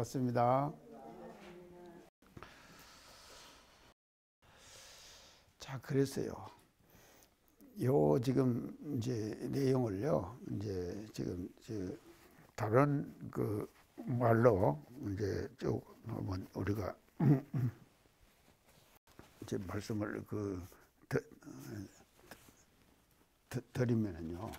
반갑습니다. 자, 그랬어요. 요 지금 이제 내용을요, 이제 지금 다른 그 말로 이제 쭉 한번 우리가 이제 말씀을 드리면은요.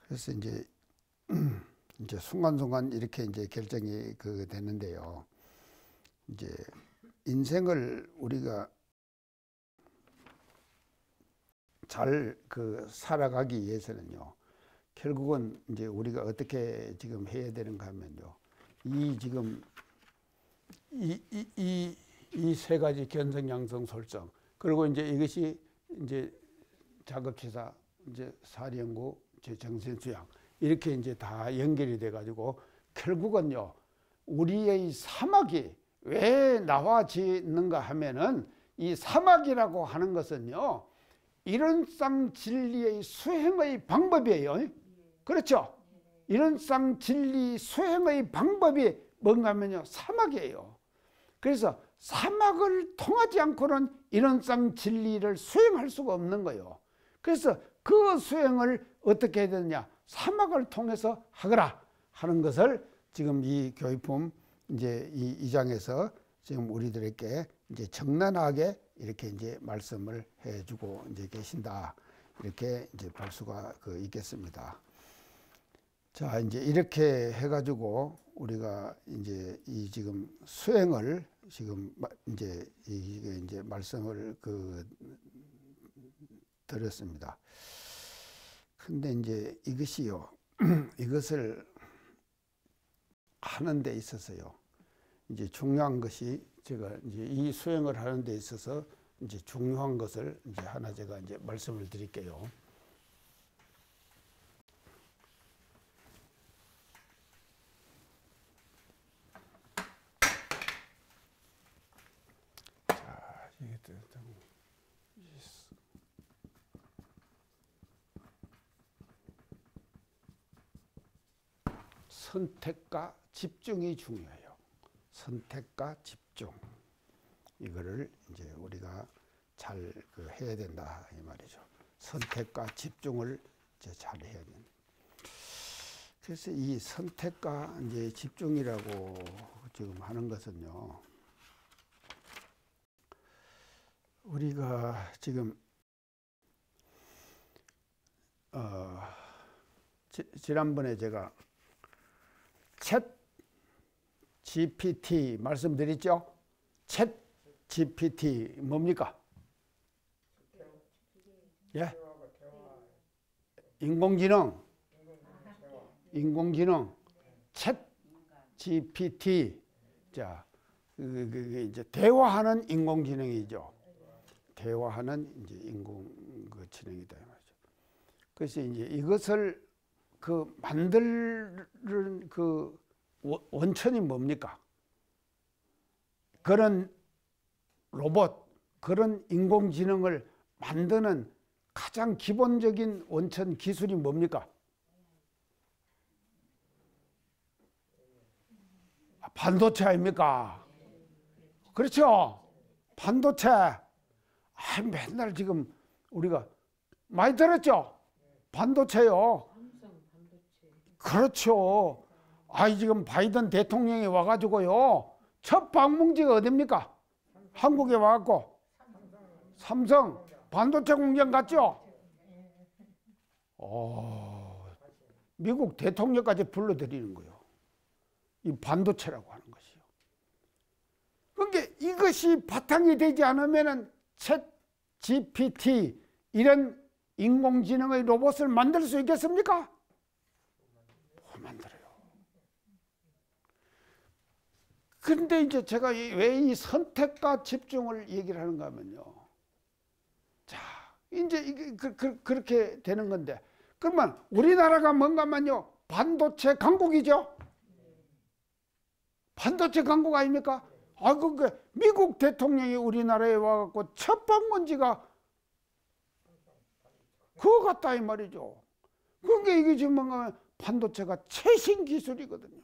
그래서 이제 순간순간 이렇게 이제 결정이 되는데요. 이제 인생을 우리가 잘 살아가기 위해서는요. 결국은 이제 우리가 어떻게 지금 해야 되는가 하면요. 이 지금 이 세 가지 견성, 양성, 솔성. 그리고 이제 이것이 이제 자급치사, 이제 사령구, 정신수양 이렇게 이제 다 연결이 돼 가지고 결국은요. 우리의 사막이 왜 나와지는가 하면은 이 사막이라고 하는 것은요. 이론상 진리의 수행의 방법이에요. 그렇죠? 이론상 진리 수행의 방법이 뭔가 하면요. 사막이에요. 그래서 사막을 통하지 않고는 이론상 진리를 수행할 수가 없는 거예요. 그래서 그 수행을 어떻게 해야 되느냐? 사막을 통해서 하거라 하는 것을 지금 이 교육품 이제 이 장에서 지금 우리들에게 이제 적나라하게 이렇게 이제 말씀을 해주고 이제 계신다. 이렇게 이제 볼 수가 있겠습니다. 자, 이제 이렇게 해가지고 우리가 이제 이 지금 수행을 지금 이제 이제 말씀을 드렸습니다. 근데 이제 이것이요, 이것을 하는 데 있어서요, 이제 중요한 것이 제가 이제 이 수행을 하는 데 있어서 이제 중요한 것을 이제 하나 제가 이제 말씀을 드릴게요. 자, 이게 선택과 집중이 중요해요. 선택과 집중. 이거를 이제 우리가 잘 해야 된다 이 말이죠. 선택과 집중을 이제 잘 해야 된다. 그래서 이 선택과 이제 집중이라고 지금 하는 것은요. 우리가 지금 지난번에 제가 챗 GPT 말씀드렸죠? 챗 GPT 뭡니까? 예? 인공지능 챗 GPT. 자, 이제 대화하는 인공지능이죠. 대화하는 이제 인공지능이다 말이죠. 그래서 이제 이것을 만드는 원천이 뭡니까? 그런 로봇, 그런 인공지능을 만드는 가장 기본적인 원천 기술이 뭡니까? 반도체 아닙니까? 그렇죠? 반도체. 맨날 지금 우리가 많이 들었죠? 반도체요. 그렇죠. 지금 바이든 대통령이 와가지고요. 첫 방문지가 어딥니까? 한국에 와갖고 삼성 반도체 공장 갔죠? 미국 대통령까지 불러들이는 거예요. 이 반도체라고 하는 것이요. 그러니까 이것이 바탕이 되지 않으면은 챗 GPT 이런 인공지능의 로봇을 만들 수 있겠습니까? 못 만들어요. 그런데 이제 제가 왜 이 선택과 집중을 얘기를 하는가 하면요. 자, 이제 이게 그렇게 되는 건데, 그러면 우리나라가 뭔가 하면요. 반도체 강국이죠? 반도체 강국 아닙니까? 아, 미국 대통령이 우리나라에 와갖고 첫 방문지가 그거 같다 이 말이죠. 그러니까 이게 지금 뭔가 반도체가 최신 기술이거든요.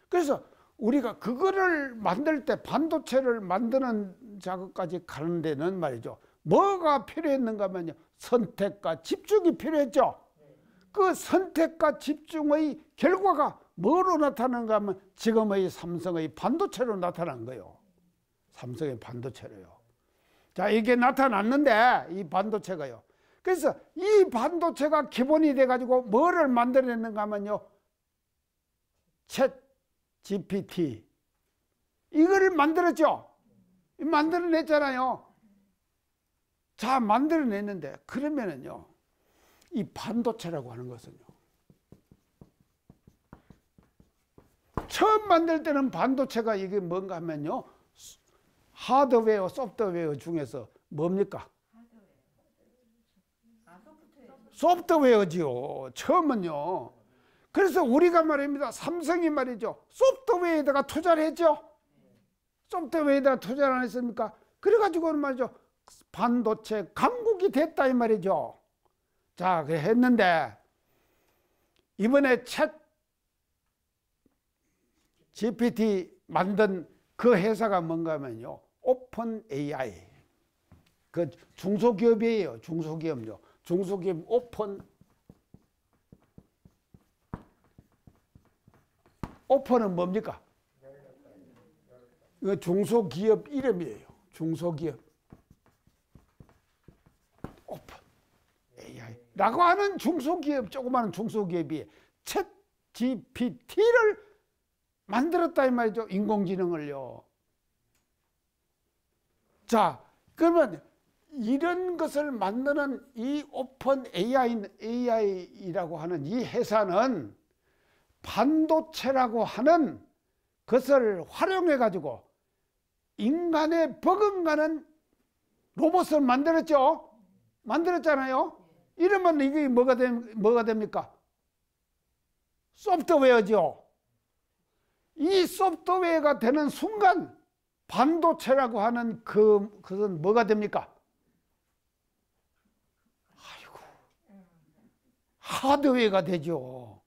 그래서 우리가 그거를 만들 때 반도체를 만드는 작업까지 가는 데는 말이죠. 뭐가 필요했는가 하면요. 선택과 집중이 필요했죠. 그 선택과 집중의 결과가 뭐로 나타나는가 하면 지금의 삼성의 반도체로 나타난 거예요. 삼성의 반도체로요. 자, 이게 나타났는데 이 반도체가요. 그래서 이 반도체가 기본이 돼가지고 뭐를 만들어냈는가 하면요. 챗 GPT 이거를 만들었죠. 만들어냈잖아요. 자, 만들어냈는데 그러면은요. 이 반도체라고 하는 것은요. 처음 만들 때는 반도체가 이게 뭔가 하면요. 하드웨어, 소프트웨어 중에서 뭡니까? 소프트웨어지요. 처음은요. 그래서 우리가 말입니다. 삼성이 말이죠. 소프트웨어에다가 투자를 했죠. 소프트웨어에다가 투자를 안 했습니까? 그래가지고는 말이죠. 반도체 강국이 됐다 이 말이죠. 자, 그래 했는데 이번에 챗 GPT 만든 그 회사가 뭔가 하면요. 오픈 AI. 그 중소기업이에요. 중소기업요. 중소기업 오픈은 뭡니까? 이거 중소기업 이름이에요. 중소기업. 오픈 AI라고 하는 중소기업, 조그마한 중소기업이 챗 GPT를 만들었다 이 말이죠. 인공지능을요. 자, 그러면 이런 것을 만드는 이 오픈 AI라고 하는 이 회사는 반도체라고 하는 것을 활용해 가지고 인간에 버금가는 로봇을 만들었죠. 만들었잖아요. 이러면 이게 뭐가 됩니까? 소프트웨어죠. 이 소프트웨어가 되는 순간 반도체라고 하는 그것은 뭐가 됩니까? 아이고, 하드웨어가 되죠.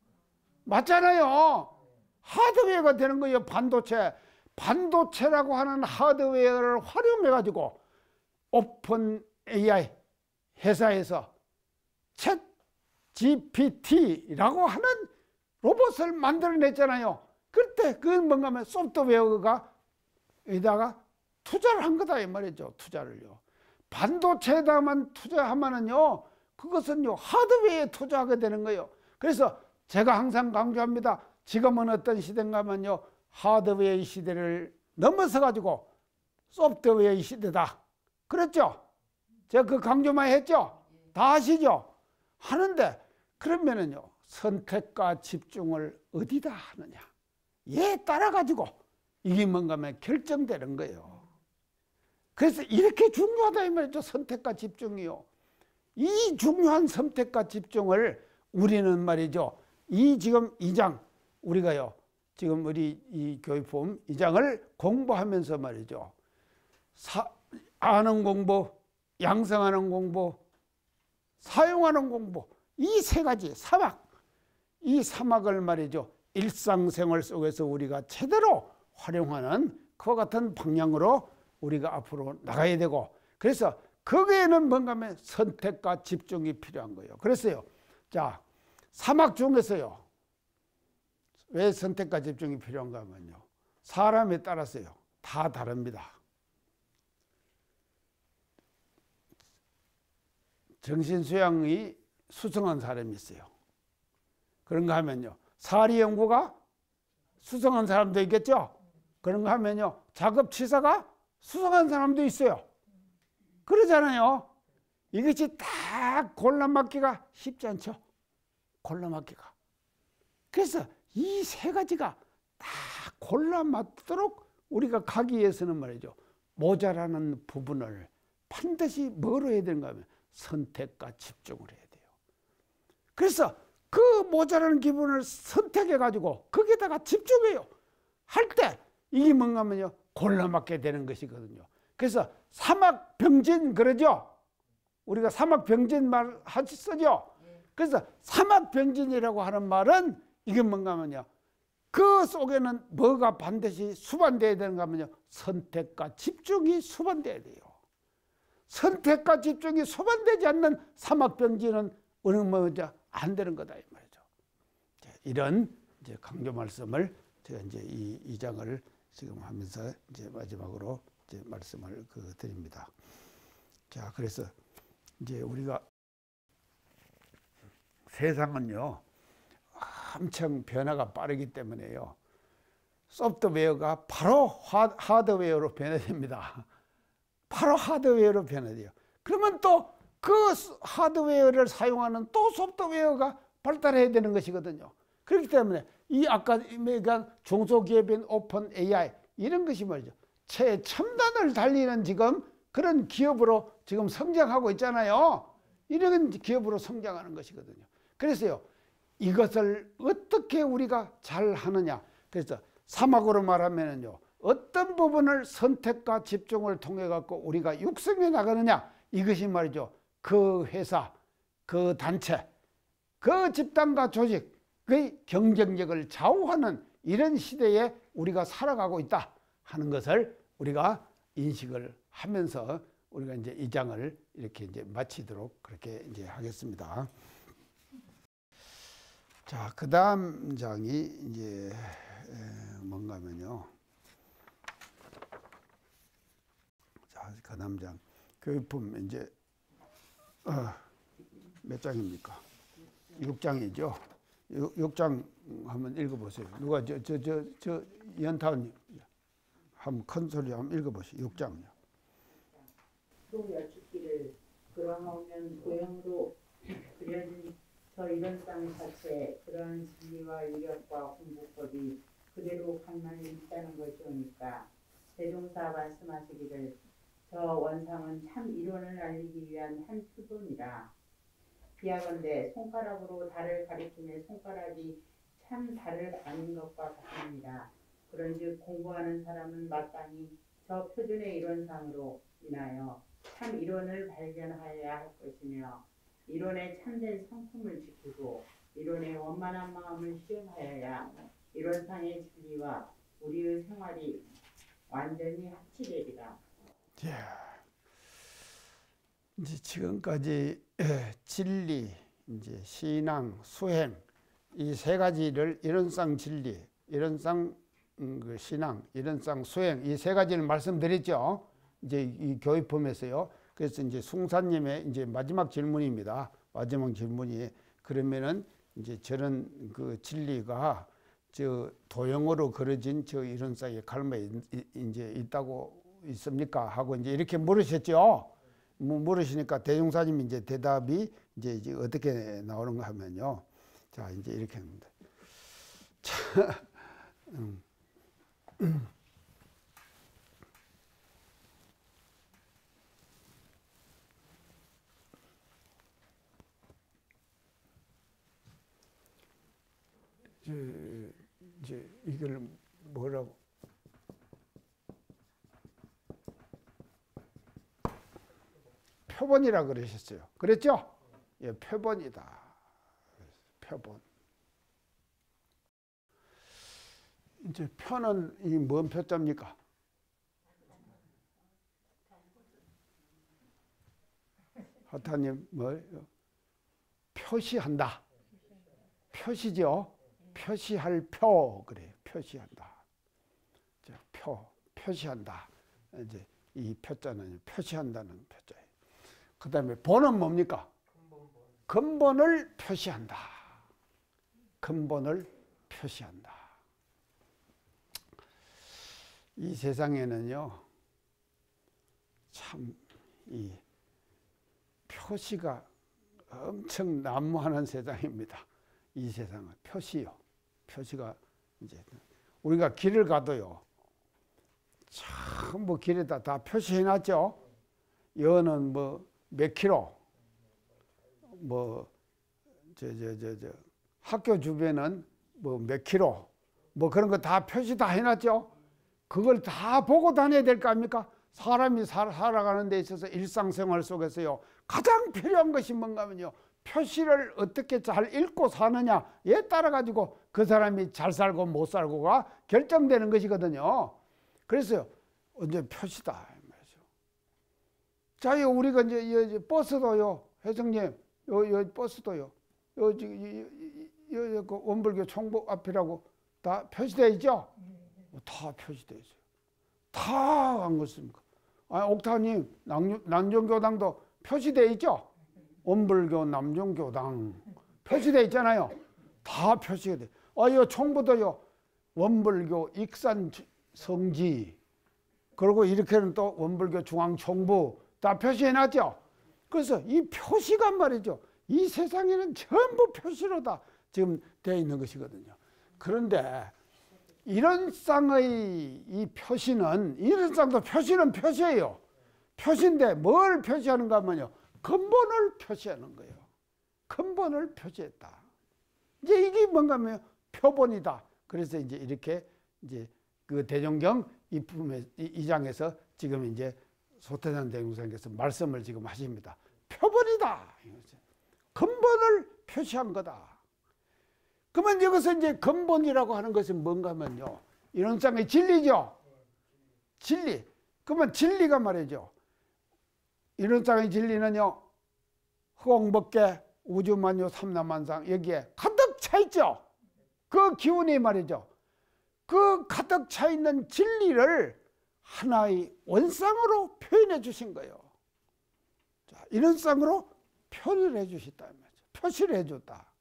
맞잖아요. 하드웨어가 되는 거예요. 반도체라고 하는 하드웨어를 활용해 가지고 오픈 AI 회사에서 챗 GPT라고 하는 로봇을 만들어냈잖아요. 그때 그건 뭔가 하면 소프트웨어가 여기다가 투자를 한 거다 이 말이죠. 투자를요. 반도체에다만 투자하면은요, 그것은요 하드웨어에 투자하게 되는 거예요. 그래서 제가 항상 강조합니다. 지금은 어떤 시대인가 하면요, 하드웨어의 시대를 넘어서 가지고 소프트웨어의 시대다. 그랬죠? 제가 그 강조 많이 했죠? 다 아시죠? 하는데 그러면은요, 선택과 집중을 어디다 하느냐, 얘에 따라 가지고 이게 뭔가 하면 결정되는 거예요. 그래서 이렇게 중요하다 이 말이죠. 선택과 집중이요. 이 중요한 선택과 집중을 우리는 말이죠, 이 지금 2장 우리가요, 지금 우리 이 교육품 2장을 공부하면서 말이죠, 아는 공부, 양성하는 공부, 사용하는 공부, 이 세 가지 사막, 이 사막을 말이죠, 일상생활 속에서 우리가 제대로 활용하는 그와 같은 방향으로 우리가 앞으로 나가야 되고, 그래서 거기에는 뭔가 하면 선택과 집중이 필요한 거예요. 그래서요, 자, 사막 중에서요, 왜 선택과 집중이 필요한가 하면요, 사람에 따라서요 다 다릅니다. 정신수양이 수성한 사람이 있어요. 그런가 하면요, 사리연구가 수성한 사람도 있겠죠. 그런가 하면요, 작업치사가 수성한 사람도 있어요. 그러잖아요. 이것이 다 골라맞기가 쉽지 않죠. 골라맞기가. 그래서 이 세 가지가 다 골라맞도록 우리가 가기 위해서는 말이죠, 모자라는 부분을 반드시 뭐로 해야 되는가 하면 선택과 집중을 해야 돼요. 그래서 그 모자라는 기분을 선택해 가지고 거기다가 집중해요. 할 때 이게 뭔가 하면요, 골라맞게 되는 것이거든요. 그래서 사막병진 그러죠? 우리가 사막병진 말 쓰죠? 그래서 사막병진이라고 하는 말은 이게 뭔가 하면요, 그 속에는 뭐가 반드시 수반되어야 되는가 하면요, 선택과 집중이 수반되어야 돼요. 선택과 집중이 수반되지 않는 사막병진은 안 되는 거다 이 말이죠. 이런 이제 강조 말씀을 제가 이제 이 장을 지금 하면서 이제 마지막으로 이제 말씀을 드립니다. 자, 그래서 이제 우리가 세상은요, 엄청 변화가 빠르기 때문에요, 소프트웨어가 바로 하드웨어로 변화됩니다. 바로 하드웨어로 변화돼요. 그러면 또 그 하드웨어를 사용하는 또 소프트웨어가 발달해야 되는 것이거든요. 그렇기 때문에 이 아까 얘기한 중소기업인 오픈 AI 이런 것이 말이죠, 최첨단을 달리는 지금 그런 기업으로 지금 성장하고 있잖아요. 이런 기업으로 성장하는 것이거든요. 그래서요, 이것을 어떻게 우리가 잘 하느냐. 그래서 사막으로 말하면은요, 어떤 부분을 선택과 집중을 통해 갖고 우리가 육성해 나가느냐. 이것이 말이죠, 그 회사, 그 단체, 그 집단과 조직의 경쟁력을 좌우하는 이런 시대에 우리가 살아가고 있다 하는 것을 우리가 인식을 하면서 우리가 이제 이 장을 이렇게 이제 마치도록 그렇게 이제 하겠습니다. 자, 그 다음 장이 이제 뭔가 하면요, 자, 그 다음 장 교육품 이제 몇 장입니까? 6장이죠. 6장 한번 읽어보세요. 누가 저 연타원 한번 큰 소리 한번 읽어보세요. 6장요. 또 여쭙기를 그러하면 고형으로 그려진 저 이런 땅 자체에 그런 진리와 유력과 공부법이 그대로 간만에 있다는 것이오니까 대종사 말씀하시기를 저 원상은 참 이론을 알리기 위한 한 표본이라. 비하건대 손가락으로 달을 가리키며 손가락이 참 달을 아는 것과 같습니다. 그런즉 공부하는 사람은 마땅히 저 표준의 이론상으로 인하여 참 이론을 발견하여야 할 것이며 이론의 참된 성품을 지키고 이론의 원만한 마음을 시험하여야 이론상의 진리와 우리의 생활이 완전히 합치되리라. 이제 지금까지 진리, 이제 신앙, 수행 이 세 가지를 이론상 진리, 이론상 신앙, 이론상 수행 이 세 가지를 말씀드렸죠. 이제 이 교육품에서요. 그래서 이제 숭사님의 이제 마지막 질문입니다. 마지막 질문이 그러면은 이제 저런 그 진리가 저 도형으로 그려진 저 이론상의 갈마에 이제 있다고 있습니까? 하고 이제 이렇게 물으셨죠. 물으시니까 대종사님이 이제 대답이 이제 어떻게 나오는가 하면요. 자, 이제 이렇게 합니다. 자, 이제 이걸 뭐라고? 표본이라 그러셨어요. 그랬죠? 예, 표본이다. 표본. 이제 표는 이 뭔 표자입니까? 하타님 뭐예요? 표시한다. 표시죠. 표시할 표 그래요. 표시한다. 자, 표시한다. 이제 이 표자는 표시한다는 표자예요. 그 다음에 본은 뭡니까? 근본을 표시한다. 근본을 표시한다. 이 세상에는요, 참 이 표시가 엄청 난무하는 세상입니다. 이 세상은 표시요. 표시가 이제 우리가 길을 가도요, 전부 길에다 다 표시해놨죠. 여는 뭐 몇 킬로, 뭐 학교 주변은 뭐 몇 킬로, 뭐 그런 거 다 표시 다 해놨죠. 그걸 다 보고 다녀야 될 거 아닙니까? 사람이 살아가는 데 있어서 일상생활 속에서요, 가장 필요한 것이 뭔가 하면요, 표시를 어떻게 잘 읽고 사느냐에 따라 가지고 그 사람이 잘 살고 못 살고가 결정되는 것이거든요. 그래서요, 이제 표시다 말이죠. 자, 우리가 이제 버스도요, 회장님, 요 버스도요, 그 원불교 총부 앞이라고 다 표시되어 있죠? 다 표시되어 있어요. 다 안 그렇습니까? 옥타님, 남종교당도 표시되어 있죠? 원불교, 남종교당 표시되어 있잖아요. 다 표시가 돼. 이 총부도요, 원불교 익산 성지, 그리고 이렇게는 또 원불교 중앙총부 다 표시해놨죠. 그래서 이 표시가 말이죠, 이 세상에는 전부 표시로 다 지금 되어 있는 것이거든요. 그런데 일원상의 이 표시는, 일원상도 표시는 표시예요. 표시인데 뭘 표시하는가 하면요, 근본을 표시하는 거예요. 근본을 표시했다. 이제 이게 뭔가 하면 표본이다. 그래서 이제 이렇게 이제 그 대종경 이 장에서 지금 이제 소태산 대종사님께서 말씀을 지금 하십니다. 표본이다. 근본을 표시한 거다. 그러면 여기서 이제 근본이라고 하는 것은 뭔가 하면요, 이론상의 진리죠. 진리. 그러면 진리가 말이죠, 이론상의 진리는요, 허공법계, 우주만유, 삼라만상 여기에 가득 차 있죠. 그 기운이 말이죠, 그 가득 차 있는 진리를 하나의 원상으로 표현해 주신 거예요. 자, 이론상으로 표현을 해 주셨다. 표시를 해 줬다.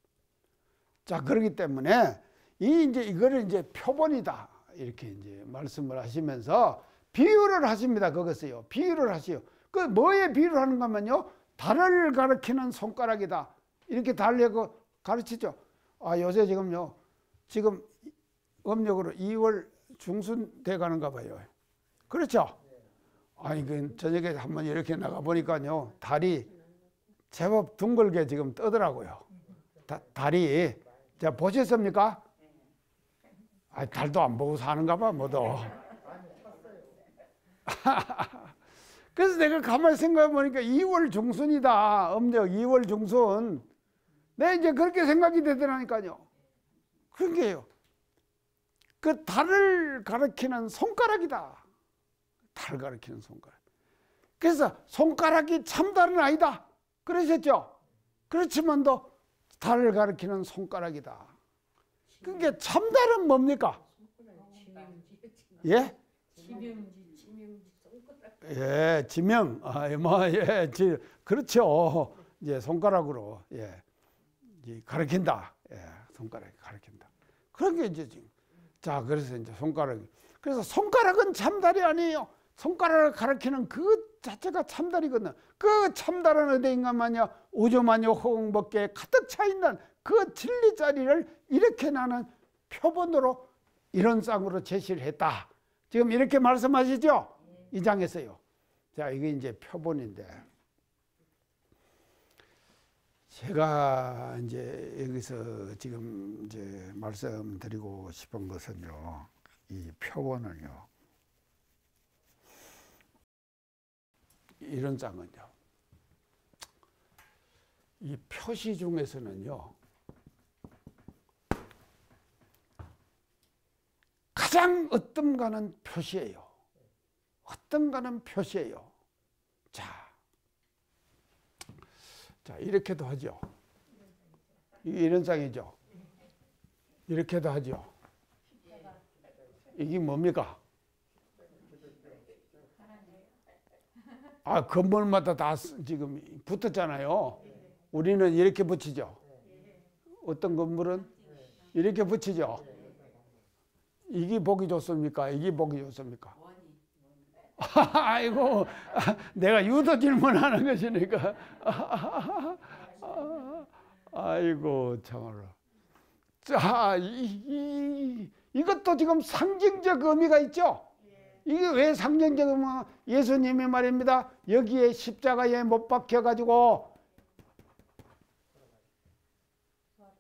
자, 그렇기 때문에 이제 이거를 이제 표본이다. 이렇게 이제 말씀을 하시면서 비유를 하십니다. 그것을요. 비유를 하시요. 그 뭐에 비유를 하는가 하면요, 달을 가리키는 손가락이다. 이렇게 달려고 가르치죠. 요새 지금요, 지금 음력으로 2월 중순 돼 가는가 봐요. 그렇죠? 그 저녁에 한번 이렇게 나가 보니까요, 달이 제법 둥글게 지금 뜨더라고요. 달이. 자, 보셨습니까? 달도 안 보고 사는가 봐, 뭐도. 그래서 내가 가만히 생각해 보니까 2월 중순이다. 음력 2월 중순. 내가 이제 그렇게 생각이 되더라니까요. 그런 게요, 그 달을 가리키는 손가락이다. 달 가리키는 손가락. 그래서 손가락이 참달은 아니다. 그러셨죠? 그렇지만도 달을 가리키는 손가락이다. 그게 참달은 뭡니까? 예? 예, 지명. 그렇죠. 이제 손가락으로, 가리킨다. 손가락이 가리킨다. 그런 게 이제 지금. 자, 그래서 이제 손가락이. 그래서 손가락은 참달이 아니에요. 손가락을 가리키는 그 자체가 참달이거든요. 그 참달은 어디인가 마냐, 우주만유 허공법계에 가득 차 있는 그 진리 자리를 이렇게 나는 표본으로 이론상으로 제시를 했다. 지금 이렇게 말씀하시죠? 이 장에서요. 자, 이게 이제 표본인데, 제가 이제 여기서 지금 이제 말씀드리고 싶은 것은요, 이 표본은요, 이런 장은요, 이 표시 중에서는요, 가장 어떤가는 표시예요. 어떤가는 표시예요. 자, 이렇게도 하죠. 이런 장이죠. 이렇게도 하죠. 이게 뭡니까? 근본마다 다 지금 붙었잖아요. 우리는 이렇게 붙이죠. 어떤 건물은 이렇게 붙이죠. 이게 보기 좋습니까? 이게 보기 좋습니까? 아이고, 내가 유도 질문하는 것이니까. 아이고, 참말로. 자, 이것도 지금 상징적 의미가 있죠? 이게 왜 상징적 의미가? 예수님이 말입니다. 여기에 십자가에 못 박혀가지고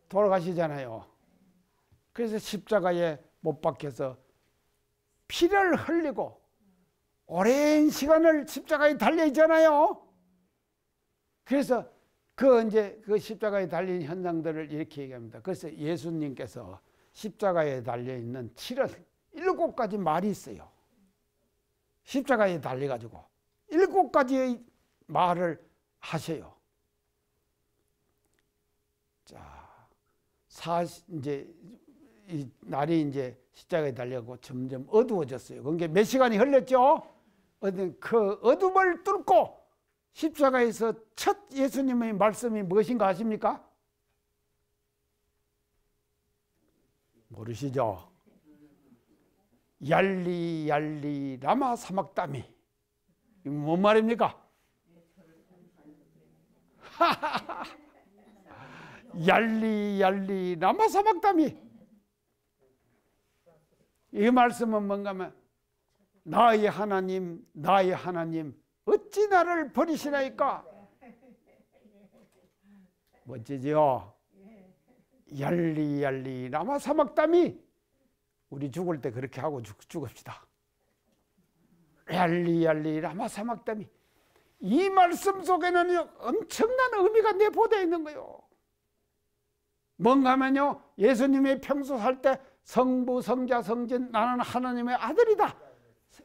돌아가시잖아요. 그래서 십자가에 못 박혀서 피를 흘리고 오랜 시간을 십자가에 달려 있잖아요. 그래서 그 십자가에 달린 현상들을 이렇게 얘기합니다. 그래서 예수님께서 십자가에 달려 있는 7가지 말이 있어요. 십자가에 달려가지고 7가지의 말을 하셔요. 자, 이제 이 날이 이제 십자가에 달려고 점점 어두워졌어요. 그게 몇 시간이 흘렀죠? 그 어둠을 뚫고 십자가에서 첫 예수님의 말씀이 무엇인가 아십니까? 모르시죠? 얄리 얄리 라마 사막다미. 이게 뭔 말입니까? 얄리 얄리 라마 사막다미. 이 말씀은 뭔가 하면 나의 하나님 나의 하나님 어찌 나를 버리시나이까? 멋지죠? 얄리 얄리 라마 사막다미. 우리 죽을 때 그렇게 하고 죽읍시다. 얄리 얄리 라마 사막다미. 이 말씀 속에는 엄청난 의미가 내포되어 있는 거예요. 뭔가 하면요, 예수님이 평소 살 때 성부 성자 성진 나는 하나님의 아들이다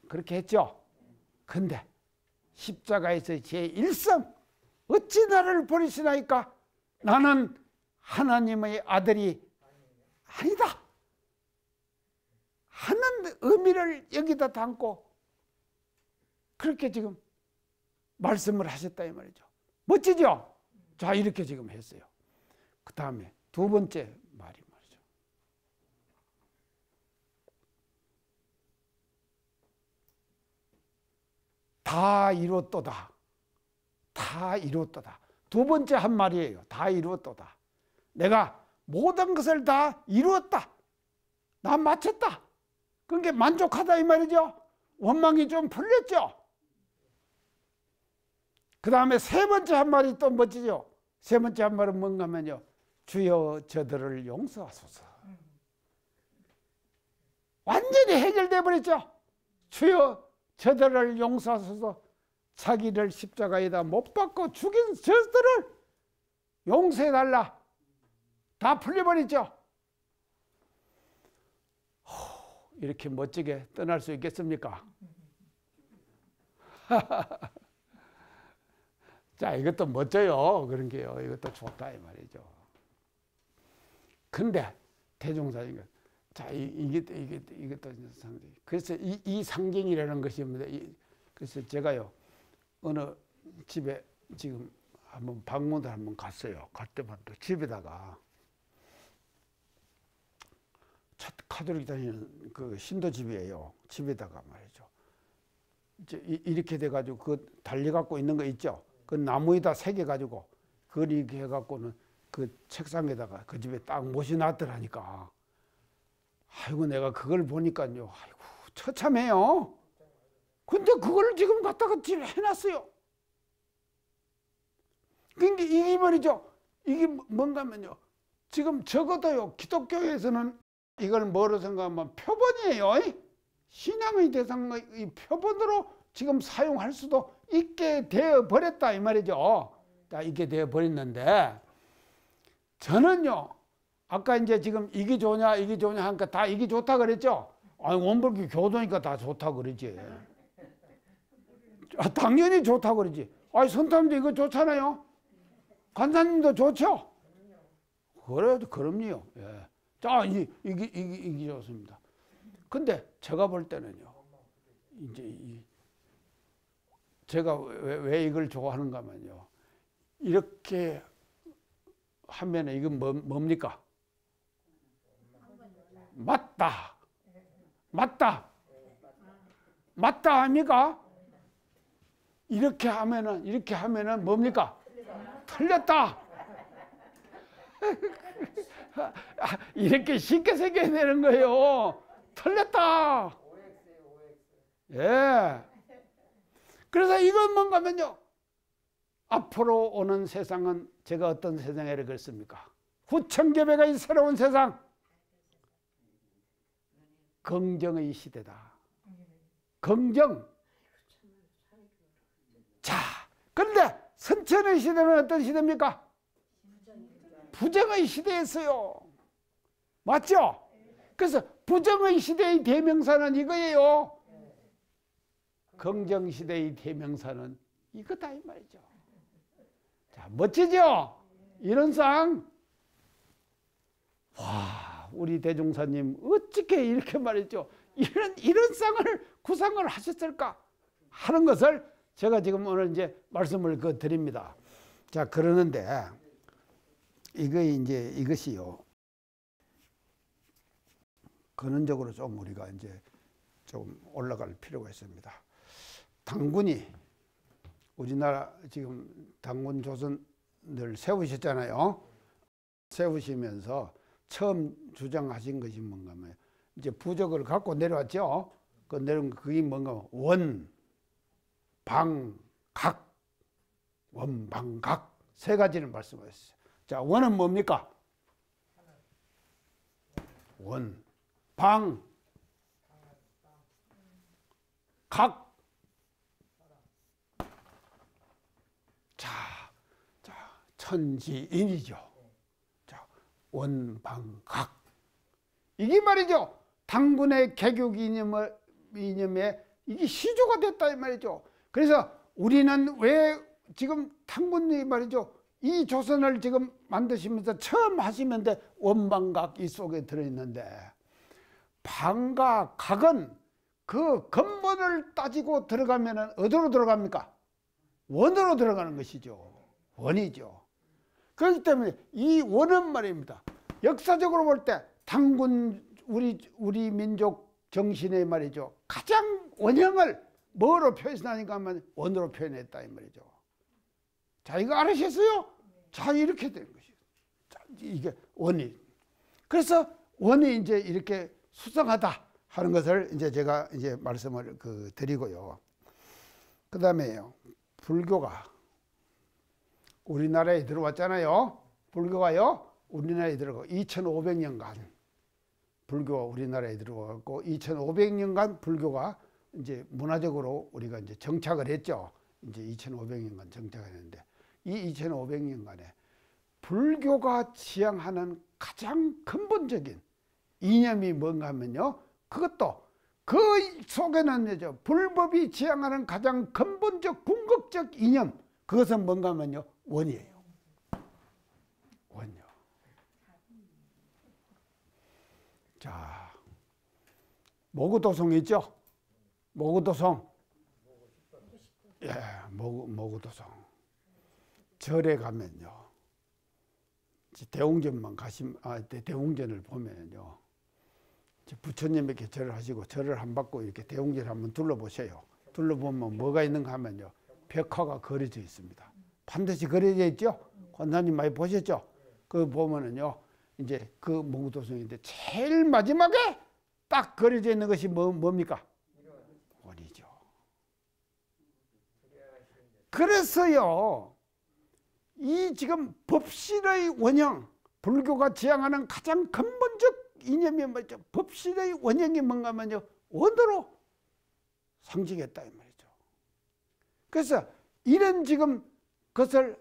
그렇게 했죠. 근데 십자가에서 제1성 어찌 나를 버리시나이까? 나는 하나님의 아들이 아니다 하는 의미를 여기다 담고 그렇게 지금 말씀을 하셨다 이 말이죠. 멋지죠? 자, 이렇게 지금 했어요. 그 다음에 두 번째 말이 말이죠. 다 이뤘도다. 다 이뤘도다. 두 번째 한 말이에요. 다 이루었도다. 내가 모든 것을 다 이루었다. 나 마쳤다. 그게 만족하다 이 말이죠. 원망이 좀 풀렸죠. 그 다음에 세 번째 한 말이 또 멋지죠. 세 번째 한 말은 뭔가 하면요, 주여 저들을 용서하소서. 완전히 해결돼 버렸죠. 주여 저들을 용서하소서. 자기를 십자가에다 못 박고 죽인 저들을 용서해달라. 다 풀려버렸죠. 이렇게 멋지게 떠날 수 있겠습니까? 자, 이것도 멋져요. 그런 게요. 이것도 좋다 이 말이죠. 근데 대종사님, 자, 이것도 상징. 그래서 이 상징이라는 것입니다. 그래서 제가요, 어느 집에 지금 한번 방문을 한번 갔어요. 갈 때만 또 집에다가 첫 카톨릭 다니는 그 신도 집이에요. 집에다가 말이죠. 이제 이렇게 돼가지고 그 달리 갖고 있는 거 있죠. 그 나무에다 새겨가지고 그리게 해갖고는 그 책상에다가 그 집에 딱 모셔놨더라니까. 아이고 내가 그걸 보니까요. 아이고 처참해요. 근데 그걸 지금 갖다가 집에 해놨어요. 그러니까 이게 말이죠. 이게 뭔가 하면요. 지금 적어도요. 기독교에서는 이걸 뭐로 생각하면 표본이에요. 신앙의 대상의 표본으로 지금 사용할 수도 있게 되어 버렸다 이 말이죠. 다 있게 되어 버렸는데 저는요. 아까 이제 지금 이게 좋냐 이게 좋냐 하니까 다 이게 좋다 그랬죠. 아니 원불교 교도니까 다 좋다 그러지. 당연히 좋다 그러지. 아니 선탐도 이거 좋잖아요. 간사님도 좋죠. 그래도 그럼요. 예. 자, 이게 좋습니다. 근데 제가 볼 때는요. 이제 제가 왜 이걸 좋아하는가 하면요. 이렇게 하면 이건 뭡니까? 맞다. 맞다. 맞다 합니까? 이렇게 하면은 뭡니까? 틀렸다. 이렇게 쉽게 생겨야 되는 거예요. 틀렸다. 예. 그래서 이건 뭔가 하면요. 앞으로 오는 세상은 제가 어떤 세상에를 그랬습니까? 후천개배가 이 새로운 세상. 긍정의 시대다. 긍정. 자, 그런데 선천의 시대는 어떤 시대입니까? 부정의 시대였어요. 맞죠? 그래서 부정의 시대의 대명사는 이거예요. 긍정 시대의 대명사는 이거다 이 말이죠. 자, 멋지죠? 이런 상. 와, 우리 대종사님 어떻게 이렇게 말이죠. 이런 상을 구상을 하셨을까 하는 것을 제가 지금 오늘 이제 말씀을 드립니다. 자, 그러는데 이것이요. 근원적으로 좀 우리가 이제 좀 올라갈 필요가 있습니다. 당군이 우리나라 지금 당군 조선을 세우셨잖아요. 세우시면서 처음 주장하신 것이 뭔가 하면 이제 부적을 갖고 내려왔죠. 그 내려온 그게 뭔가 원, 방, 각, 원, 방, 각 세 가지를 말씀하셨어요. 자, 원은 뭡니까? 원, 방, 각. 자, 천지인이죠. 자, 원, 방, 각. 이게 말이죠. 당군의 개교 이념에 이게 시조가 됐다 이 말이죠. 그래서 우리는 왜 지금 당군이 말이죠. 이 조선을 지금 만드시면서 처음 하시면서 원방각 이 속에 들어있는데 방과 각은 그 근본을 따지고 들어가면 어디로 들어갑니까? 원으로 들어가는 것이죠. 원이죠. 그렇기 때문에 이 원은 말입니다. 역사적으로 볼 때 당군 우리 민족 정신의 말이죠. 가장 원형을 뭐로 표현하니까 하면 원으로 표현했다 이 말이죠. 자, 이거 알으셨어요? 자, 이렇게 된 것이죠. 자, 이게 원이. 그래서 원이 이제 이렇게 수성하다 하는 것을 이제 제가 이제 말씀을 드리고요. 그 다음에요. 불교가 우리나라에 들어왔잖아요. 불교가요. 우리나라에 들어가고 2500년간 불교가 우리나라에 들어왔고 2500년간 불교가 이제 문화적으로 우리가 이제 정착을 했죠. 이제 2500년간 정착을 했는데 이 2500년간에 불교가 지향하는 가장 근본적인 이념이 뭔가 하면요. 그것도 그 속에는 불법이 지향하는 가장 근본적 궁극적 이념 그것은 뭔가 하면요. 원이에요. 원이요. 자, 모구도성 있죠? 모구도성. 예, 모구도성. 절에 가면요. 대웅전만 대웅전을 보면요. 부처님에게 절을 하시고 절을 한 받고 이렇게 대웅전을 한번 둘러보세요. 둘러보면 뭐가 있는가 하면요. 벽화가 그려져 있습니다. 반드시 그려져 있죠? 권사님 많이 보셨죠? 그 보면은요. 이제 그 모구도성인데 제일 마지막에 딱 그려져 있는 것이 뭡니까? 원이죠. 그래서요. 이 지금 법실의 원형, 불교가 지향하는 가장 근본적 이념이 뭐죠? 법실의 원형이 뭔가 하면요. 원으로 상징했다 이 말이죠. 그래서 이런 지금 것을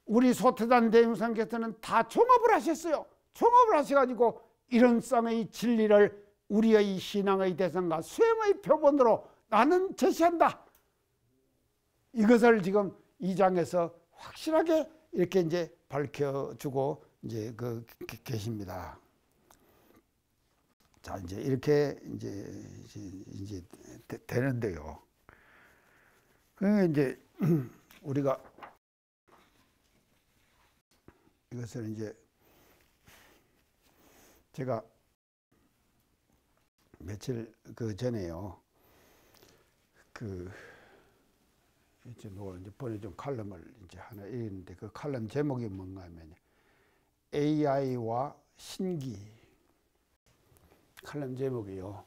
우리 소태단 대웅상께서는 다 종합을 하셨어요. 종합을 하셔가지고 이런 쌍의 진리를 우리의 신앙의 대상과 수행의 표본으로 나는 제시한다. 이것을 지금 이 장에서 확실하게 이렇게 이제 밝혀주고 이제 계십니다. 자, 이제 이렇게 이제 되는데요. 그 이제 우리가 이것을 이제 제가 며칠 전에요. 이제 보내준 칼럼을 이제 하나 읽는데 그 칼럼 제목이 뭔가 하면 AI와 신기. 칼럼 제목이요.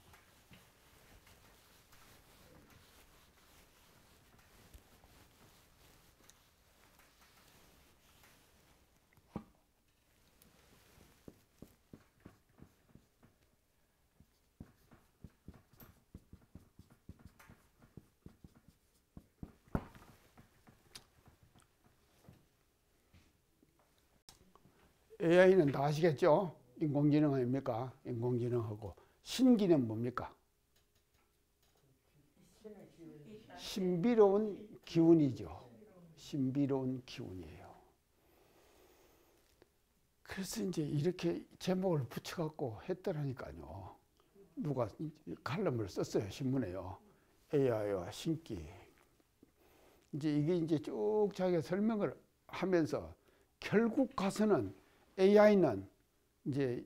AI는 다 아시겠죠? 인공지능 아닙니까? 인공지능하고 신기는 뭡니까? 신비로운 기운이죠. 신비로운 기운이에요. 그래서 이제 이렇게 제목을 붙여갖고 했더라니까요. 누가 칼럼을 썼어요. 신문에요. AI와 신기. 이제 이게 이제 쭉 자기가 설명을 하면서 결국 가서는 AI는 이제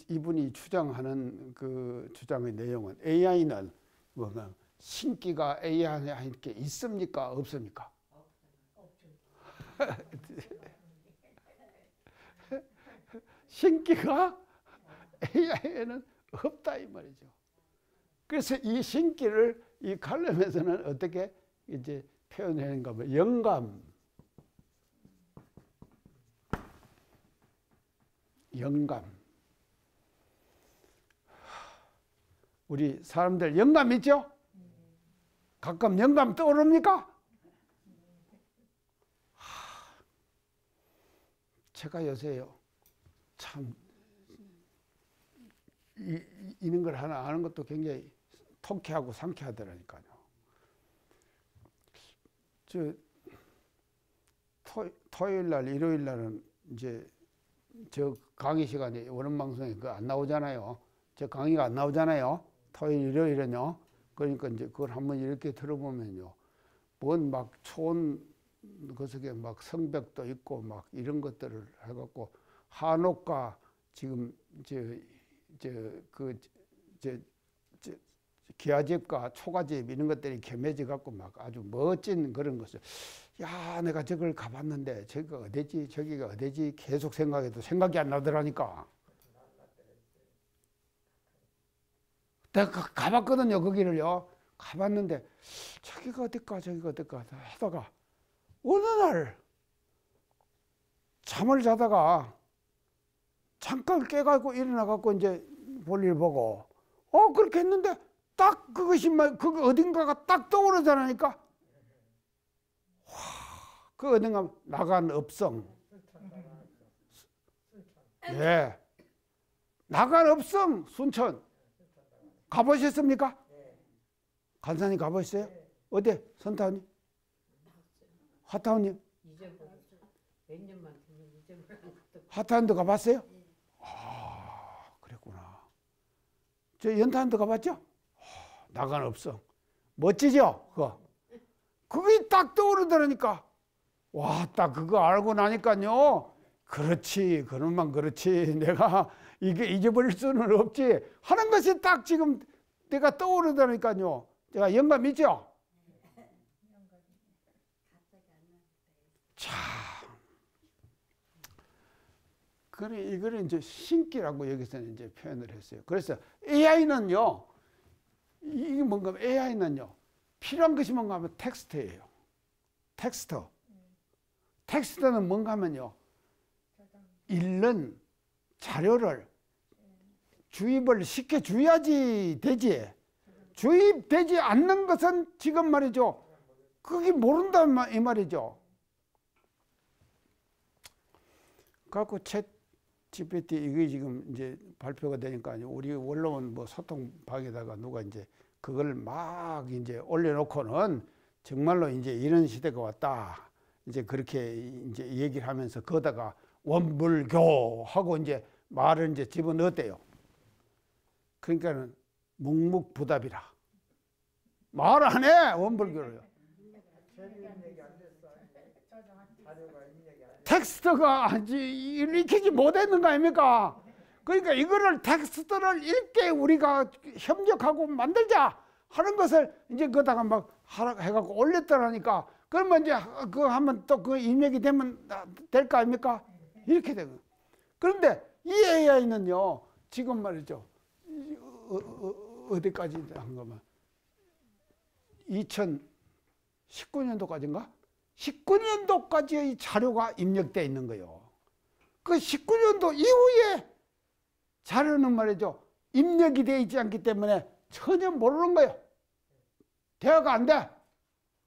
이분이 주장하는 그 주장의 내용은 AI는 뭐가 신기가 AI한테 있습니까? 없습니까? 신기가 AI에는 없다 이 말이죠. 그래서 이 신기를 이 칼럼에서는 어떻게 이제 표현하는가 하면 영감. 우리 사람들 영감 있죠? 가끔 영감 떠오릅니까? 제가 요새요 참 이런 걸 하나 아는 것도 굉장히 통쾌하고 상쾌하더라니까요. 토요일 날, 일요일 날은 이제 저 강의 시간에 원음방송에 그거 안 나오잖아요. 저 강의가 안 나오잖아요. 토요일, 일요일은요. 그러니까 이제 그걸 한번 이렇게 들어보면요. 뭔 막 초원 그 속에 막 성벽도 있고 막 이런 것들을 해갖고 한옥과 지금 기와집과 초가집 이런 것들이 겸해져 갖고 막 아주 멋진 그런 것을 야 내가 저걸 가봤는데 저기가 어디지 저기가 어디지 계속 생각해도 생각이 안 나더라니까. 내가 가봤거든요. 거기를요. 가봤는데 저기가 어딜까 저기가 어딜까 하다가 어느 날 잠을 자다가 잠깐 깨가지고 일어나갖고 이제 볼일 보고 그렇게 했는데 딱 그것이 그거 어딘가가 딱 떠오르잖아니까. 와, 그 어딘가 나간 업성. 예, 나간 업성 순천 가보셨습니까? 간사님 가보셨어요? 어디? 선타원님? 하타원님? 몇 년만 되면 잊어버렸는데. 하타원도 가봤어요? 아, 그랬구나. 저 연탄도 가봤죠? 나간 업성. 멋지죠? 그거. 그게 딱 떠오르더라니까. 와, 딱 그거 알고 나니까요. 그렇지, 그놈만 그렇지. 내가 이게 잊어버릴 수는 없지. 하는 것이 딱 지금 내가 떠오르더라니까요. 제가 영감 있죠? 자, 그래 이거를 이제 신기라고 여기서는 이제 표현을 했어요. 그래서 AI는요, 이게 뭔가 AI는요, 필요한 것이 뭔가 하면 텍스트예요. 텍스트. 텍스트는 뭔가 하면요, 읽는 자료를 주입을 쉽게 주의하지 되지. 주입되지 않는 것은 지금 말이죠. 그게 모른다 이 말이죠. 그래갖고 챗 GPT 이게 지금 이제 발표가 되니까 우리 원로원 뭐 소통방에다가 누가 이제 그걸 막 이제 올려놓고는 정말로 이제 이런 시대가 왔다. 이제 그렇게 이제 얘기를 하면서 거다가 원불교 하고 이제 말을 이제 집어넣었대요. 그러니까는 묵묵부답이라. 말 안 해, 원불교를요. 텍스트가 읽히지 못했는 거 아닙니까? 그러니까 이거를 텍스트를 읽게 우리가 협력하고 만들자 하는 것을 이제 거다가 막 해갖고 올렸더라니까. 그러면 이제 그거 하면 또 그 입력이 되면 될 거 아닙니까? 이렇게 되고. 그런데 이 AI는요, 지금 말이죠. 어디까지 한 거면 2019년도까지인가? 19년도까지의 자료가 입력되어 있는 거예요. 그 19년도 이후에 자료는 말이죠. 입력이 되어 있지 않기 때문에 전혀 모르는 거예요. 대화가 안 돼.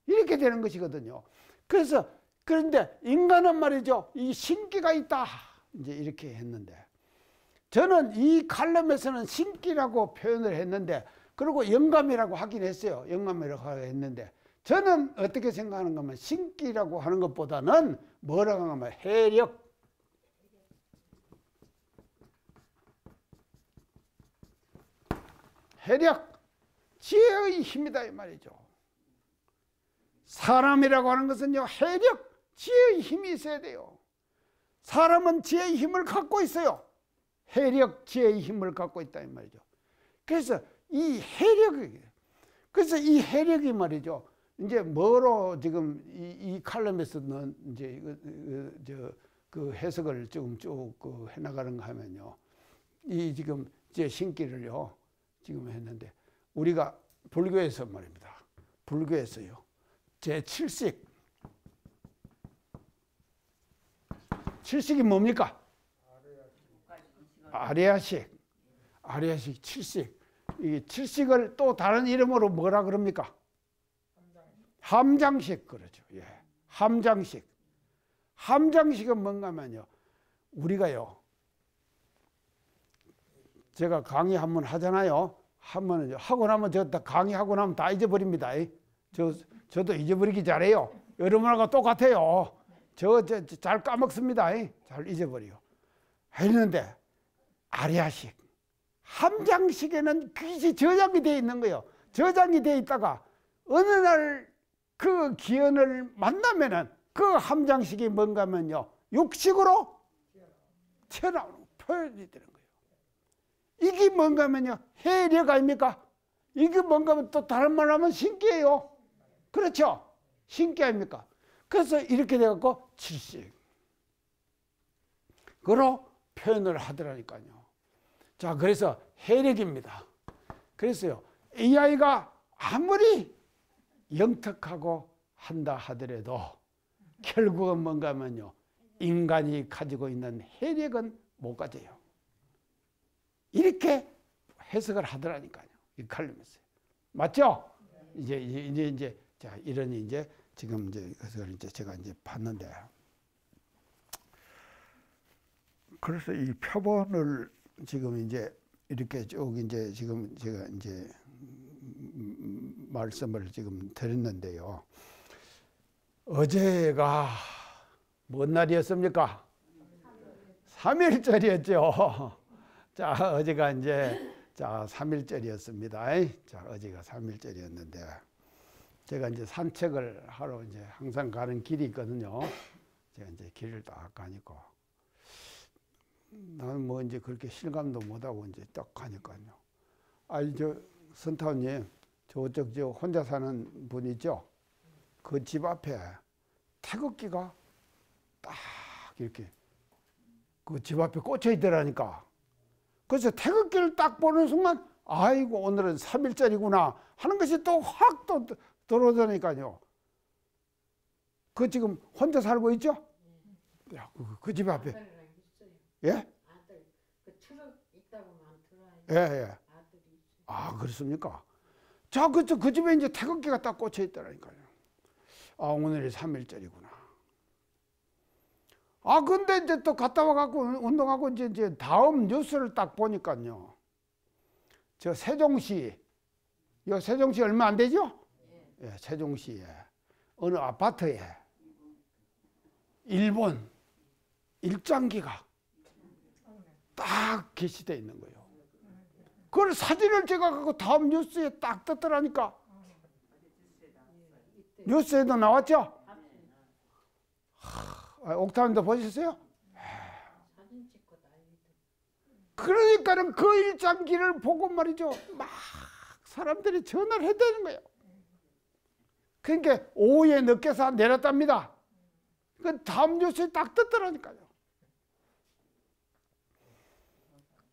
이렇게 되는 것이거든요. 그래서 그런데 인간은 말이죠. 이 신기가 있다. 이제 이렇게 했는데, 저는 이 칼럼에서는 신기라고 표현을 했는데, 그리고 영감이라고 하긴 했어요. 영감이라고 했는데, 저는 어떻게 생각하는가 하면 신기라고 하는 것보다는 뭐라고 하면 해력, 해력, 지혜의 힘이다 이 말이죠. 사람이라고 하는 것은요, 해력, 지혜의 힘이 있어야 돼요. 사람은 지혜의 힘을 갖고 있어요. 해력, 지혜의 힘을 갖고 있다 이 말이죠. 그래서 이 해력이, 그래서 이 해력이 말이죠. 이제 뭐로 지금 이 칼럼에서는 이제 그 해석을 지금 쭉 해나가는가 하면요, 이 지금 제 신기를요 지금 했는데, 우리가 불교에서 말입니다. 불교에서요 제 7식, 7식이 뭡니까? 아리아식, 아리아식 7식. 이 7식을 또 다른 이름으로 뭐라 그럽니까? 함장식 그러죠. 예, 함장식. 함장식은 뭔가 하면요, 우리가요, 제가 강의 한번 하잖아요. 한번 하고 나면 저 강의하고 나면 다 잊어버립니다. 저도 잊어버리기 잘해요. 여러분하고 똑같아요. 저 잘 까먹습니다. 잘 잊어버려요. 했는데 아리아식, 함장식에는 그것이 저장이 되어 있는 거예요. 저장이 되어 있다가 어느 날 그 기원을 만나면은 그 함장식이 뭔가 하면요, 육식으로 튀어나오는 표현이 되는 거예요. 이게 뭔가 하면요, 해력 아닙니까? 이게 뭔가 하면 또 다른 말 하면 신기해요. 그렇죠? 신기 아닙니까? 그래서 이렇게 돼갖고 칠식 그로 표현을 하더라니까요. 자, 그래서 해력입니다. 그래서요, AI가 아무리 영특하고 한다 하더라도 결국은 뭔가 하면요, 인간이 가지고 있는 해력은 못 가져요. 이렇게 해석을 하더라니까요. 이 칼럼에서. 맞죠? 이제 자, 이러니 이제 지금 이제 그래서 이제 제가 이제 봤는데, 그래서 이 표본을 지금 이제 이렇게 쭉 이제 지금 제가 이제 말씀을 지금 드렸는데요. 어제가 뭔 날이었습니까? 3일절이었죠. 자, 어제가 이제 3일절이었습니다. 자, 어제가 3일절이었는데, 제가 이제 산책을 하러 이제 항상 가는 길이 있거든요. 제가 이제 길을 딱 가니까, 나는 뭐 이제 그렇게 실감도 못하고 이제 딱 가니까요. 아니, 선타운님, 저쪽 혼자 사는 분 있죠? 그 집 앞에 태극기가 딱 이렇게 그 집 앞에 꽂혀 있더라니까. 그래서 태극기를 딱 보는 순간, 아이고, 오늘은 3일절이구나 하는 것이 또 확 또 들어오더니까요. 그 지금 혼자 살고 있죠? 야, 그 집 앞에. 예? 아들, 그 트럭 있다고 많더라. 예, 예. 아, 그렇습니까? 자, 그 집에 이제 태극기가 딱 꽂혀 있더라니까요. 아, 오늘이 3일절이구나. 아, 근데 이제 또 갔다 와갖고 운동하고 이제 다음 뉴스를 딱 보니까요. 저 세종시, 요 세종시 얼마 안 되죠? 예, 세종시에 어느 아파트에 일본 일장기가 딱 게시되어 있는 거예요. 그걸 사진을 찍어갖고 다음 뉴스에 딱 떴더라니까. 뉴스에도 나왔죠? 옥타임도 보셨어요? 그러니까는 그 일장기를 보고 말이죠, 막 사람들이 전화를 해대는 거예요. 그러니까 오후에 늦게서 내렸답니다. 그 다음 뉴스에 딱 떴더라니까요.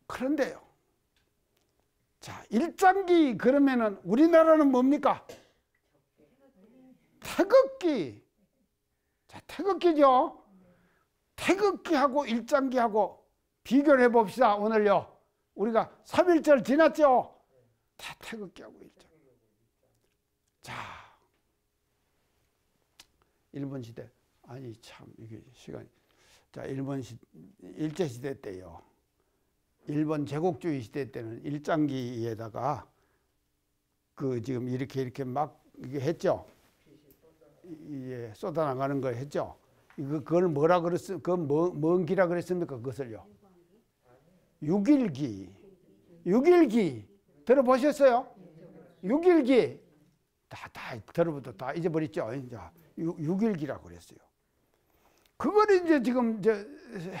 그런데요, 자, 일장기 그러면은 우리나라는 뭡니까? 태극기. 자, 태극기죠. 태극기하고 일장기하고 비교를 해봅시다. 오늘요, 우리가 3.1절 지났죠? 태극기하고 일장기. 자, 일본 시대, 아니 참 이게 시간이, 자, 일제시대 때요. 일본 제국주의 시대 때는 일장기에다가 그 지금 이렇게 막 이게 했죠. 예, 쏟아나가는 거 했죠. 그걸 뭐라 그랬어? 그건 뭔 기라 그랬습니까? 그것을요. 6.1기. 6.1기. 들어보셨어요? 6.1기. 다 들어보도 다 잊어버렸죠. 이제 6.1기라고 그랬어요. 그걸 이제 지금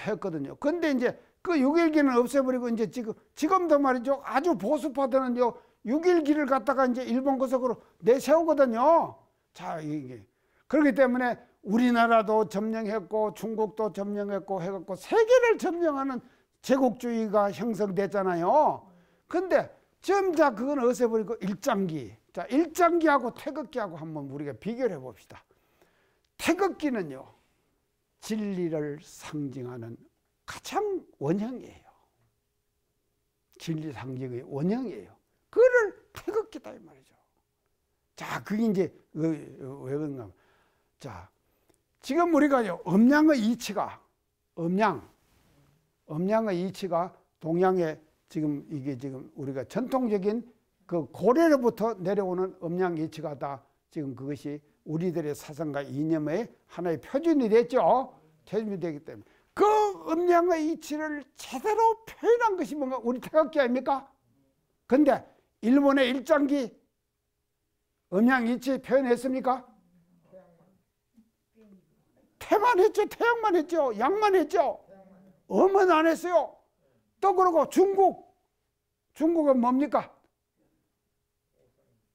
했거든요. 근데 이제 그 6.1기는 없애버리고 이제 지금도 말이죠. 아주 보수파들은 6.1기를 갖다가 이제 일본 구석으로 내세우거든요. 자, 이게. 그렇기 때문에 우리나라도 점령했고 중국도 점령했고 해갖고 세계를 점령하는 제국주의가 형성됐잖아요. 근데 점자 그건 없애버리고 일장기. 자, 일장기하고 태극기하고 한번 우리가 비교를 해봅시다. 태극기는요, 진리를 상징하는 가장 원형이에요. 진리 상징의 원형이에요. 그거를 태극기다 이 말이죠. 자, 그게 이제 왜 그런가? 자, 지금 우리가요, 음양의 이치가 음양의 이치가 동양의 지금 이게 지금 우리가 전통적인 그 고려로부터 내려오는 음양 이치가 다 지금 그것이 우리들의 사상과 이념의 하나의 표준이 됐죠. 표준이 되기 때문에 그 음양의 이치를 제대로 표현한 것이 뭔가 우리 태극기 아닙니까? 근데 일본의 일장기 음양 이치 표현했습니까? 태만 했죠. 태양만 했죠. 양만 했죠. 음은 안 했어요. 또 그러고 중국은 뭡니까?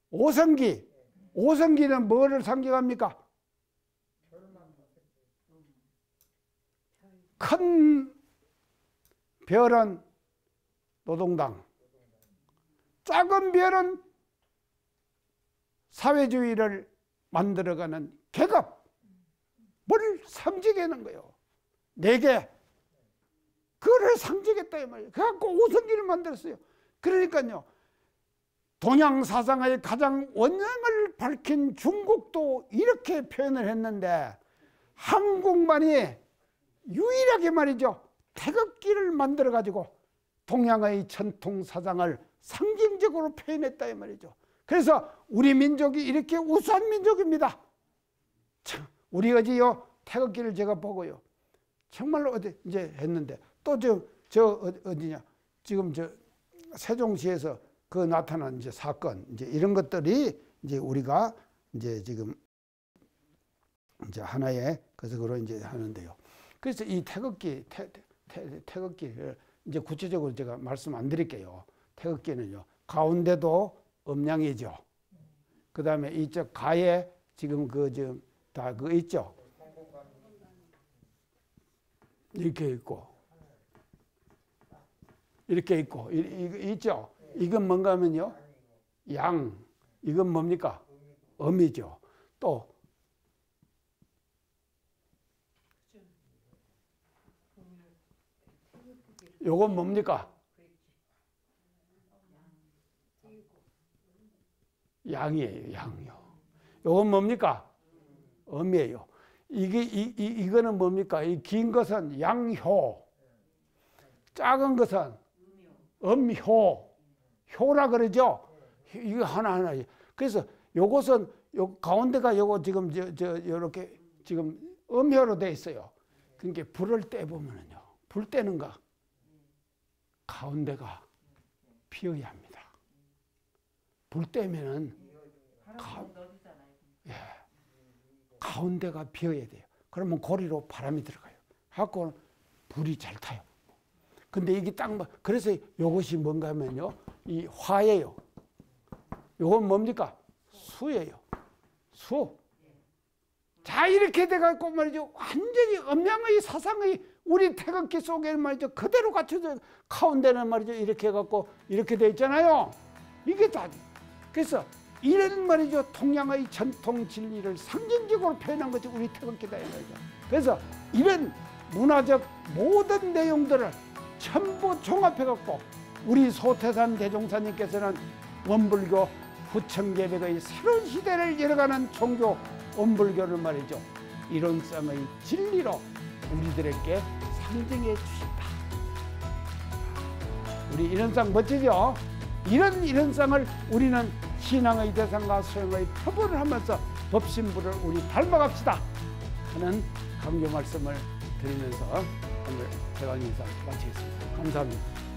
오성기. 오성기는 뭐를 상징합니까? 큰 별은 노동당, 작은 별은 사회주의를 만들어가는 계급, 뭘 상징하는 거예요. 4개. 그거를 상징했다 이 말이에요. 그래갖고 오성기를 만들었어요. 그러니까요, 동양 사상의 가장 원형을 밝힌 중국도 이렇게 표현을 했는데 한국만이 유일하게 말이죠, 태극기를 만들어 가지고 동양의 전통 사상을 상징적으로 표현했다 이 말이죠. 그래서 우리 민족이 이렇게 우수한 민족입니다. 참, 우리 어제요 태극기를 제가 보고요, 정말로 어디 이제 했는데 또 어디냐, 지금 세종시에서 그 나타난 이제 사건, 이제 이런 것들이 이제 우리가 이제 지금 이제 하나의 그것으로 이제 하는데요. 그래서 이 태극기를 이제 구체적으로 제가 말씀 안 드릴게요. 태극기는요, 가운데도 음양이죠. 그 다음에 이쪽 가에 지금 다 그거 있죠. 이렇게 있고, 이렇게 있고, 있죠. 이건 뭔가 하면요, 양. 이건 뭡니까? 음이죠. 또 요건 뭡니까? 양이에요. 양이요. 요건 뭡니까? 음이에요. 이거는 뭡니까? 이 긴 것은 양효, 작은 것은 음효, 효라 그러죠. 이거 하나하나. 그래서 요것은 요 가운데가 요거 지금 요렇게 지금 음효로 돼 있어요. 그러니까 불을 떼 보면은요, 불 떼는 거 가운데가 비어야 합니다. 불 떼면은 가운데가 비어야 돼요. 그러면 고리로 바람이 들어가요. 하고 불이 잘 타요. 근데 이게 딱 그래서 이것이 뭔가 하면요, 이 화예요. 이건 뭡니까? 수예요. 수. 자, 이렇게 돼갖고 말이죠, 완전히 음양의 사상의 우리 태극기 속에 말이죠 그대로 갖춰져. 가운데는 말이죠 이렇게 해갖고 이렇게 돼 있잖아요. 이게 다. 그래서 이런 말이죠, 동양의 전통 진리를 상징적으로 표현한 것이 우리 태극기다 이 말이죠. 그래서 이런 문화적 모든 내용들을 전부 종합해갖고 우리 소태산 대종사님께서는 원불교 부처개백의 새로운 시대를 열어가는 종교 원불교를 말이죠, 이론성의 진리로 우리들에게 상징해 주신다. 우리 이런상 멋지죠? 이런 상을 우리는 신앙의 대상과 수행의 표본을 하면서 법신부를 우리 닮아갑시다 하는 강조 말씀을 드리면서 오늘 대강 인사 마치겠습니다. 감사합니다.